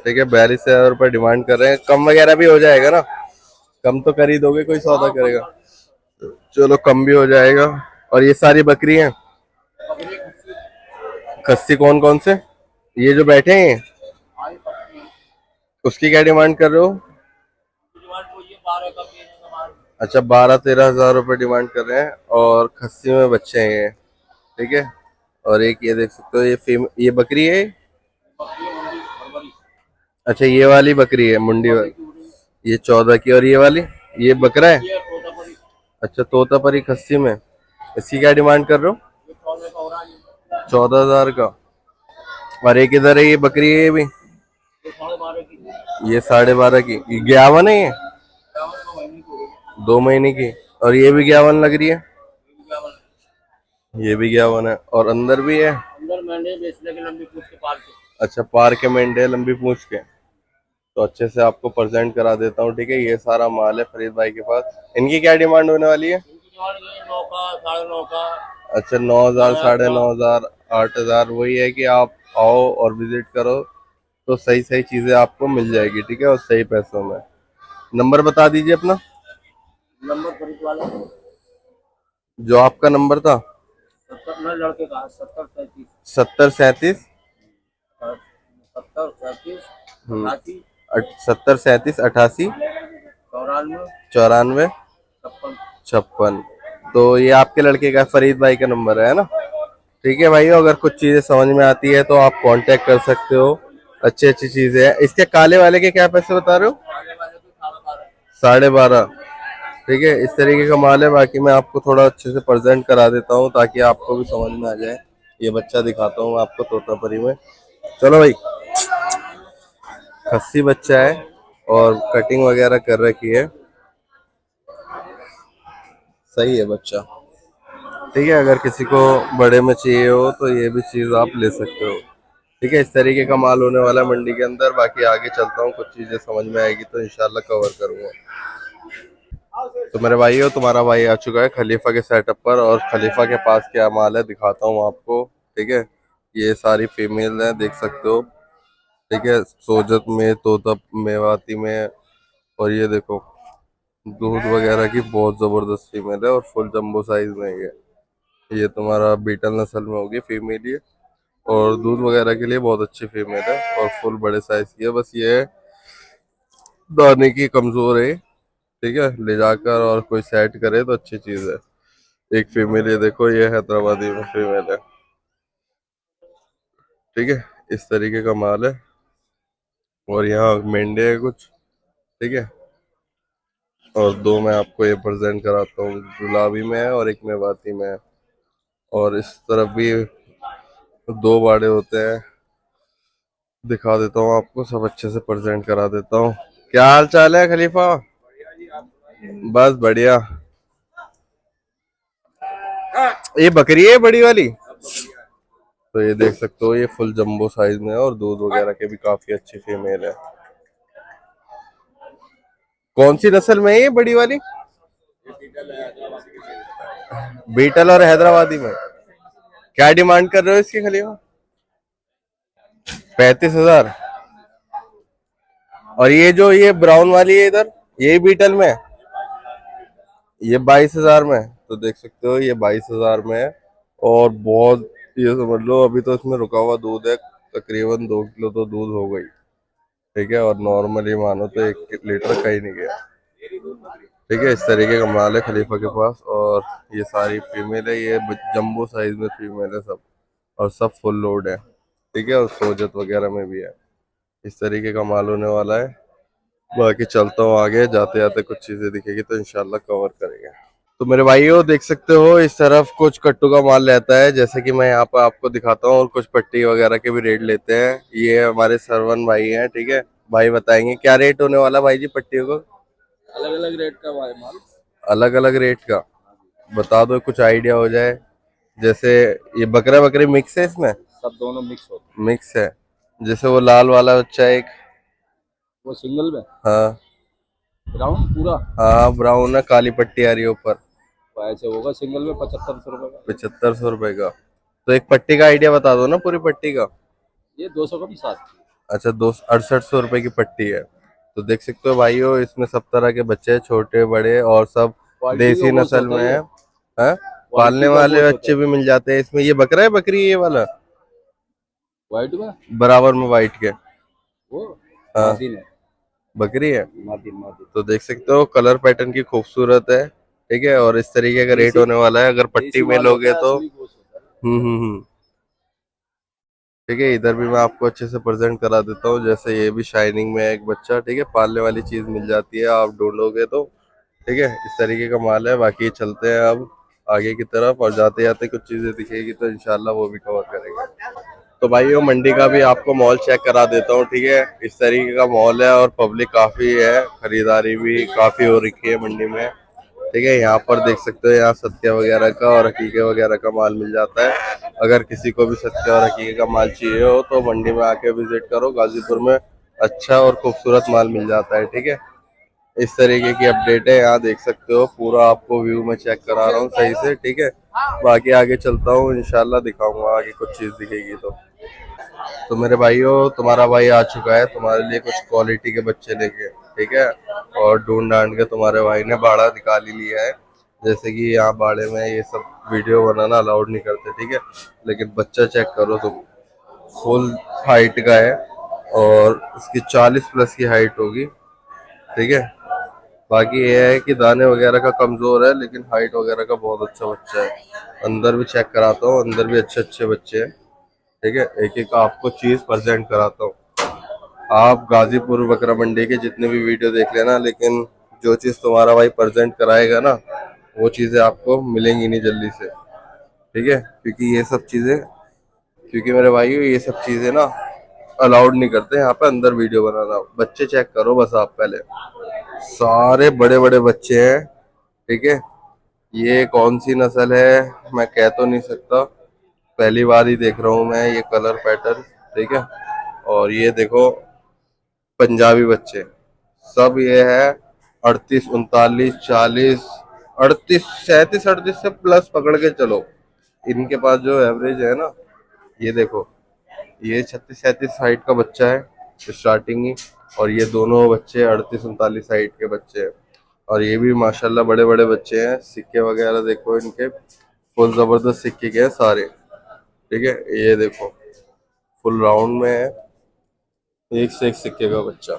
ठीक है। 42,000 रुपये डिमांड कर रहे हैं। कम वगैरह भी हो जाएगा ना? कम तो कर ही दोगे, कोई सौदा करेगा? चलो कम भी हो जाएगा। और ये सारी बकरी हैं? खस्सी कौन कौन से? ये जो बैठे हैं उसकी क्या डिमांड कर रहे हो? अच्छा 12-13 हज़ार रुपये डिमांड कर रहे हैं। और खस्सी में बच्चे हैं ये, ठीक है। और एक ये देख सकते हो ये बकरी है। अच्छा ये वाली बकरी है मुंडी वाली, ये 14 की। और ये वाली ये बकरा है? अच्छा तोतापरी खस्सी में। इसकी क्या डिमांड कर रहे हो? 14,000 का। और एक इधर है ये बकरी है, ये भी ये 12.5 की। ये 51 है ये? 2 महीने की। और ये भी 51 लग रही है? ये भी 51 है। और अंदर भी है?
अंदर मैंने बेचने के लंबी पूछ के पाल के।
अच्छा पार के मेंढे लंबी पूछ के। तो अच्छे से आपको प्रेजेंट करा देता हूँ, ठीक है। ये सारा माल है फरीद भाई के पास। इनकी क्या डिमांड होने वाली है?
इनकी डिमांड ये 9 का 9.5 का।
अच्छा 9,000, 9,500, 8,000। वही है कि आप आओ और विजिट करो तो सही सही चीजें आपको मिल जाएगी, ठीक है। और सही पैसों में। नंबर बता दीजिए अपना,
नंबर खरीद वाला
जो आपका नंबर था।
70 लड़के का 70 37
70 37
88
70 37 88
94
94
56।
56। तो ये आपके लड़के का फरीद भाई का नंबर है ना? ठीक है भाई, अगर कुछ चीजें समझ में आती है तो आप कांटेक्ट कर सकते हो। अच्छी अच्छी चीजें हैं। इसके काले वाले के क्या पैसे बता रहे हो? 12.5। ठीक है, इस तरीके का माल है। बाकी मैं आपको थोड़ा अच्छे से प्रेजेंट करा देता हूँ ताकि आपको भी समझ में आ जाए। ये बच्चा दिखाता हूँ आपको तोतापरी में। चलो भाई, खस्सी बच्चा है और कटिंग वगैरह कर रखी है, सही है बच्चा, ठीक है। अगर किसी को बड़े में चाहिए हो तो ये भी चीज़ आप ले सकते हो, ठीक है। इस तरीके का माल होने वाला है मंडी के अंदर। बाकी आगे चलता हूँ, कुछ चीज़ें समझ में आएगी तो इंशाल्लाह कवर करूँगा। तो मेरे भाइयों, तुम्हारा भाई आ चुका है खलीफा के सेटअप पर और खलीफा के पास क्या माल है दिखाता हूँ आपको, ठीक है। ये सारी फीमेल है, देख सकते हो, ठीक है। सोजत में, तोता मेवाती में। और ये देखो दूध वगैरह की बहुत जबरदस्त फीमेल है और फुल जंबो साइज में है ये। तुम्हारा बीटल नस्ल में होगी फीमेल ये, और दूध वगैरह के लिए बहुत अच्छी फीमेल है और फुल बड़े साइज की है। बस ये है दाने की कमजोर है, ठीक है, ले जाकर और कोई सेट करे तो अच्छी चीज है। एक फीमेल ये देखो, ये हैदराबादी में फीमेल है, ठीक है, इस तरीके का माल है। और यहाँ मेंढे है कुछ, ठीक है। और दो मैं आपको ये प्रेजेंट कराता हूँ, गुलाबी में है और एक मेवाती में है। और इस तरफ भी दो बाड़े होते हैं, दिखा देता हूँ आपको, सब अच्छे से प्रेजेंट करा देता हूँ। क्या हाल चाल है खलीफा? बस बढ़िया। ये बकरी है बड़ी वाली, तो ये देख सकते हो, ये फुल जंबो साइज में है और दूध वगैरह के भी काफी अच्छी फीमेल है। कौन सी नस्ल में है ये बड़ी वाली? बीटल और हैदराबादी में। क्या डिमांड कर रहे हो इसकी खलीफा? 35,000। और ये जो ये ब्राउन वाली है इधर, ये बीटल में है, ये 22,000 में है। तो देख सकते हो ये 22,000 में है और बहुत, ये समझ लो अभी तो इसमें रुका हुआ दूध है, तकरीबन 2 किलो तो दूध हो गई, ठीक है। और नॉर्मली मानो तो 1 लीटर कहीं नहीं गया, ठीक है। इस तरीके का माल है खलीफा के पास और ये सारी फीमेल है, ये जंबो साइज में फीमेल है सब, और सब फुल लोड है, ठीक है। और सोजत वगैरह में भी है। इस तरीके का माल होने वाला है। बाकी चलता हूँ आगे, जाते जाते कुछ चीजें दिखेगी तो इंशाल्लाह कवर करेंगे। तो मेरे भाइयों देख सकते हो इस तरफ कुछ कट्टू का माल रहता है, जैसे कि मैं यहाँ पर आपको दिखाता हूँ, और कुछ पट्टी वगैरह के भी रेट लेते हैं। ये हमारे सरवन भाई हैं, ठीक है, भाई बताएंगे क्या रेट होने वाला भाई जी पट्टियों को।
अलग अलग रेट का भाई माल।
अलग अलग रेट का बता दो, कुछ आइडिया हो जाए। जैसे ये बकरा बकरी मिक्स है इसमें?
सब दोनों मिक्स होते
मिक्स है। जैसे वो लाल वाला बच्चा एक,
हैं। वो सिंगल में
हाँ
ब्राउन पूरा
हाँ ब्राउन है, काली पट्टी आ रही है ऊपर,
तो ऐसे होगा सिंगल में 7500 रुपये का।
7500 रुपए का। तो एक पट्टी का आइडिया बता दो ना, पूरी पट्टी का।
ये 200 का भी साथ।
अच्छा, 2 6800 रुपए की पट्टी है। तो देख सकते हो भाइयों, इसमें सब तरह के बच्चे हैं, छोटे बड़े, और सब
क्वालिटी
देसी
का गोश्त
नस्ल
होता
में
है
है।
ये।
हाँ?
क्वालिटी
पालने
का
वाले
गोश्त होता
बच्चे
है।
भी मिल जाते हैं इसमें। ये बकरा है बकरी है ये वाला?
व्हाइट में
बराबर में वाइट के।
वो
हाँ
मादीन है।
बकरी है।
मादीन मादीन
तो देख सकते हो कलर पैटर्न की खूबसूरत है, ठीक है। और इस तरीके का रेट होने वाला है अगर पट्टी
देसी
में
माल होता
लोगे
है,
तो।
असली गोश्त होता है।
हम्म। ठीक है, इधर भी मैं आपको अच्छे से प्रेजेंट करा देता हूँ। जैसे ये भी शाइनिंग में है एक बच्चा, ठीक है, पालने वाली चीज मिल जाती है आप ढूंढोगे तो, ठीक है। इस तरीके का माल है। बाकी चलते हैं अब आगे की तरफ, और जाते जाते कुछ चीजें दिखेगी तो इंशाल्लाह वो भी कवर करेंगे। तो भाइयों मंडी का भी आपको मॉल चेक करा देता हूँ, ठीक है। इस तरीके का मॉल है और पब्लिक काफी है, खरीदारी भी काफी हो रखी है मंडी में, ठीक है। यहाँ पर देख सकते हो, यहाँ सत्या वगैरह का और हकीके वगैरह का माल मिल जाता है। अगर किसी को भी सत्या और हकीके का माल चाहिए हो तो मंडी में आके विजिट करो, गाजीपुर में अच्छा और खूबसूरत माल मिल जाता है, ठीक है। इस तरीके की अपडेट है, यहाँ देख सकते हो, पूरा आपको व्यू में चेक करा रहा हूँ सही से, ठीक है। बाकी आगे चलता हूँ, इंशाल्लाह दिखाऊंगा आगे कुछ चीज दिखेगी तो मेरे भाइयों तुम्हारा भाई आ चुका है तुम्हारे लिए कुछ क्वालिटी के बच्चे लेके, ठीक है। और ढूंढ ढांड के तुम्हारे भाई ने बाड़ा निकाल ही लिया है। जैसे कि यहाँ बाड़े में ये सब वीडियो बनाना अलाउड नहीं करते, ठीक है, लेकिन बच्चा चेक करो तुम, फुल हाइट का है और इसकी 40+ की हाइट होगी, ठीक है। बाकी ये है कि दाने वगैरह का कमजोर है, लेकिन हाइट वगैरह का बहुत अच्छा बच्चा है। अंदर भी चेक कराता हूँ, अंदर भी अच्छे अच्छे बच्चे हैं, ठीक है। एक एक आपको चीज प्रेजेंट कराता हूँ। आप गाजीपुर बकरा मंडी के जितने भी वीडियो देख लेना, लेकिन जो चीज तुम्हारा भाई प्रेजेंट कराएगा ना, वो चीजें आपको मिलेंगी नहीं जल्दी से, ठीक है। क्योंकि ये सब चीजें, क्योंकि मेरे भाई ये सब चीजें ना अलाउड नहीं करते यहाँ पे अंदर वीडियो बनाना। बच्चे चेक करो बस आप पहले, सारे बड़े बड़े बच्चे हैं, ठीक है। ये कौन सी नस्ल है मैं कह तो नहीं सकता, पहली बार ही देख रहा हूँ मैं ये कलर पैटर्न, ठीक है। और ये देखो पंजाबी बच्चे, सब ये है 38 39 40, 38 37 38 से प्लस पकड़ के चलो। इनके पास जो एवरेज है ना, ये देखो, ये 36 37 हाइट का बच्चा है स्टार्टिंग ही, और ये दोनों बच्चे 38 39 हाइट के बच्चे हैं। और ये भी माशाल्लाह बड़े बड़े बच्चे हैं। सिक्के वगैरह देखो इनके, फुल जबरदस्त सिक्के के हैं सारे, ठीक है। ये देखो फुल राउंड में है, एक से एक सिक्के का बच्चा।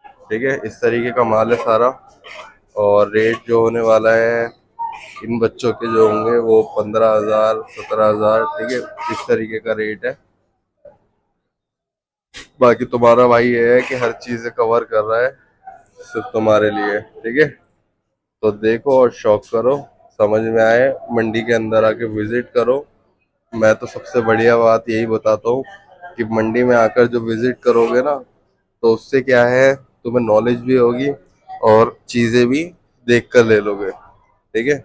ठीक है, इस तरीके का माल है सारा। और रेट जो होने वाला है इन बच्चों के जो होंगे वो 15,000 17,000। ठीक है, इस तरीके का रेट है। बाकी तुम्हारा भाई ये है कि हर चीज कवर कर रहा है सिर्फ तुम्हारे लिए। ठीक है, तो देखो और शौक करो, समझ में आए मंडी के अंदर आके विजिट करो। मैं तो सबसे बढ़िया बात यही बताता हूँ कि मंडी में आकर जो विजिट करोगे ना, तो उससे क्या है, तुम्हें नॉलेज भी होगी और चीजें भी देख कर ले लोगे। ठीक है,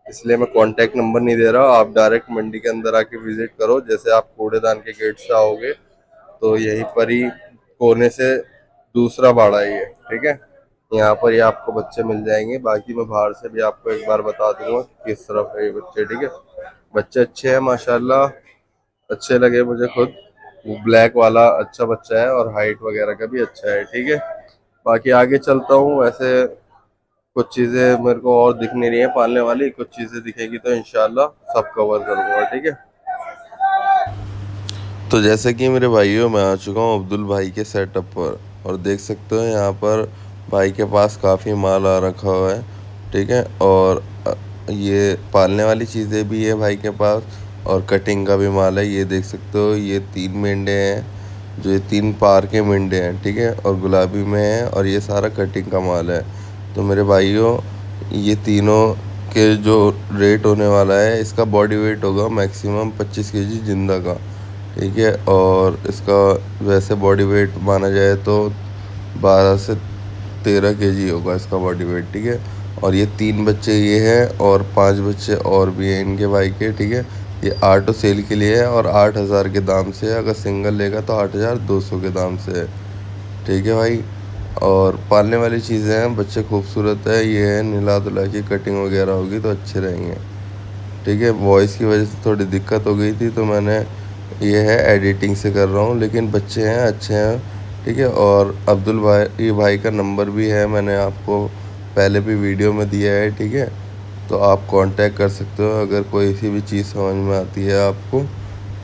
इसलिए मैं कांटेक्ट नंबर नहीं दे रहा, आप डायरेक्ट मंडी के अंदर आके विजिट करो। जैसे आप कूड़ेदान के गेट से आओगे तो यहीं पर ही कोने से दूसरा बाड़ा ही है। ठीक है, यहाँ पर ही आपको बच्चे मिल जाएंगे। बाकी मैं बाहर से भी आपको एक बार बता दूंगा कि किस तरफ है ये बच्चे। ठीक है, बच्चे अच्छे हैं माशाल्लाह, अच्छे लगे मुझे खुद। वो ब्लैक वाला अच्छा बच्चा है और हाइट वगैरह का भी अच्छा है। ठीक है, बाकी आगे चलता हूँ। वैसे कुछ चीजें मेरे को और दिख नहीं रही है पालने वाली, कुछ चीजें दिखेगी तो इंशाल्लाह सब कवर करूंगा। ठीक है, तो जैसे कि मेरे भाइयों मैं आ चुका हूँ अब्दुल भाई के सेटअप पर, और देख सकते हो यहाँ पर भाई के पास काफ़ी माल आ रखा हुआ है। ठीक है, और ये पालने वाली चीज़ें भी है भाई के पास, और कटिंग का भी माल है। ये देख सकते हो ये 3 मेंढे हैं, जो ये 3 पार के मेंढे हैं। ठीक है, और गुलाबी में है, और ये सारा कटिंग का माल है। तो मेरे भाइयों ये तीनों के जो रेट होने वाला है, इसका बॉडी वेट होगा मैक्सिमम 25 केजी जिंदा का। ठीक है, और इसका वैसे बॉडी वेट माना जाए तो 12 से 13 केजी होगा इसका बॉडी वेट। ठीक है, और ये 3 बच्चे ये हैं और 5 बच्चे और भी हैं इनके भाई के। ठीक है, ये 8 सेल के लिए है और 8,000 के दाम से है। अगर सिंगल लेगा तो 8,200 के दाम से है। ठीक है भाई, और पालने वाली चीज़ें हैं, बच्चे खूबसूरत है। ये है नीला धुला की कटिंग वगैरह होगी तो अच्छे रहेंगे। ठीक है, वॉइस की वजह से थोड़ी दिक्कत हो गई थी तो मैंने ये है एडिटिंग से कर रहा हूँ, लेकिन बच्चे हैं अच्छे हैं। ठीक है, और अब्दुल भाई का नंबर भी है, मैंने आपको पहले भी वीडियो में दिया है। ठीक है, तो आप कांटेक्ट कर सकते हो अगर कोई सी भी चीज़ समझ में आती है आपको।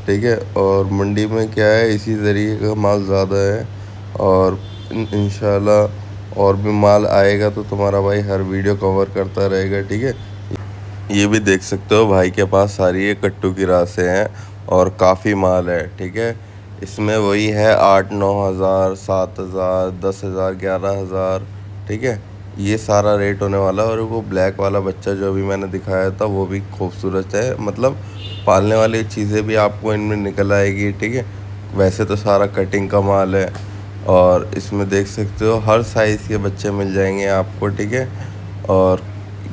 ठीक है, और मंडी में क्या है इसी तरीके का माल ज़्यादा है, और इंशाल्लाह और भी माल आएगा तो तुम्हारा भाई हर वीडियो कवर करता रहेगा। ठीक है, ये भी देख सकते हो भाई के पास सारी ये कट्टू की रासें हैं और काफ़ी माल है। ठीक है, इसमें वही है 8-9 हज़ार, 7,000, 10,000, 11,000। ठीक है, ये सारा रेट होने वाला है। और वो ब्लैक वाला बच्चा जो अभी मैंने दिखाया था वो भी खूबसूरत है, मतलब पालने वाली चीज़ें भी आपको इनमें निकल आएगी। ठीक है, वैसे तो सारा कटिंग का माल है, और इसमें देख सकते हो हर साइज़ के बच्चे मिल जाएंगे आपको। ठीक है, और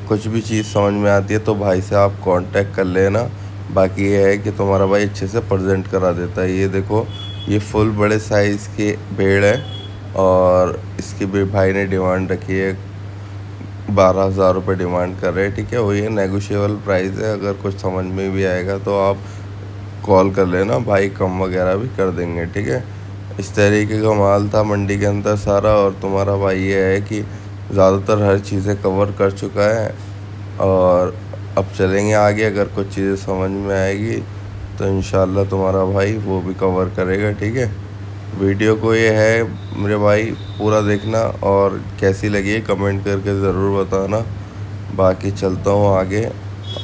कुछ भी चीज़ समझ में आती है तो भाई से आप कांटेक्ट कर लेना। बाकी ये है कि तुम्हारा भाई अच्छे से प्रेजेंट करा देता है। ये देखो ये फुल बड़े साइज़ के भेड़ है, और इसकी भी भाई ने डिमांड रखी है 12,000 रुपये डिमांड कर रहे हैं। ठीक है, वही है नेगोशिएबल प्राइस है, अगर कुछ समझ में भी आएगा तो आप कॉल कर लेना, भाई कम वगैरह भी कर देंगे। ठीक है, इस तरीके का माल था मंडी के अंदर सारा, और तुम्हारा भाई ये है कि ज़्यादातर हर चीज़ें कवर कर चुका है। और अब चलेंगे आगे, अगर कुछ चीज़ें समझ में आएगी तो इंशाल्लाह तुम्हारा भाई वो भी कवर करेगा। ठीक है, वीडियो को ये है मेरे भाई पूरा देखना, और कैसी लगी कमेंट करके ज़रूर बताना। बाकी चलता हूँ आगे,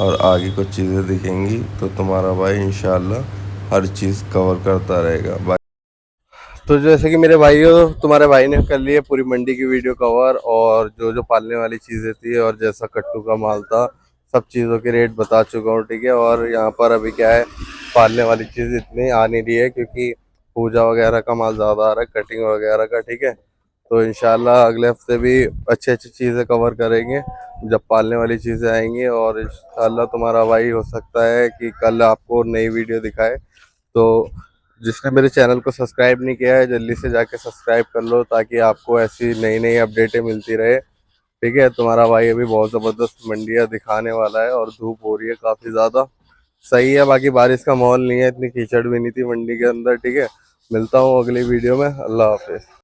और आगे कुछ चीज़ें दिखेंगी तो तुम्हारा भाई इंशाल्लाह हर चीज़ कवर करता रहेगा। तो जैसे कि मेरे भाइयों तुम्हारे भाई ने कर लिया पूरी मंडी की वीडियो कवर, और जो जो पालने वाली चीज़ें थी और जैसा कट्टू का माल था सब चीज़ों के रेट बता चुका हूँ। ठीक है, और यहाँ पर अभी क्या है पालने वाली चीज़ इतनी आ नहीं रही है क्योंकि पूजा वगैरह का माल ज़्यादा आ रहा है, कटिंग वगैरह का। ठीक है, तो इंशाल्लाह अगले हफ्ते भी अच्छी अच्छी चीज़ें कवर करेंगे जब पालने वाली चीज़ें आएंगी। और इंशाल्लाह तुम्हारा भाई हो सकता है कि कल आपको नई वीडियो दिखाए। तो जिसने मेरे चैनल को सब्सक्राइब नहीं किया है जल्दी से जाके सब्सक्राइब कर लो, ताकि आपको ऐसी नई नई अपडेटें मिलती रहे। ठीक है, तुम्हारा भाई अभी बहुत ज़बरदस्त मंडियाँ दिखाने वाला है, और धूप हो रही है काफ़ी ज़्यादा, सही है। बाकी बारिश का माहौल नहीं है, इतनी कीचड़ भी नहीं थी मंडी के अंदर। ठीक है, मिलता हूँ अगली वीडियो में, अल्लाह हाफिज़।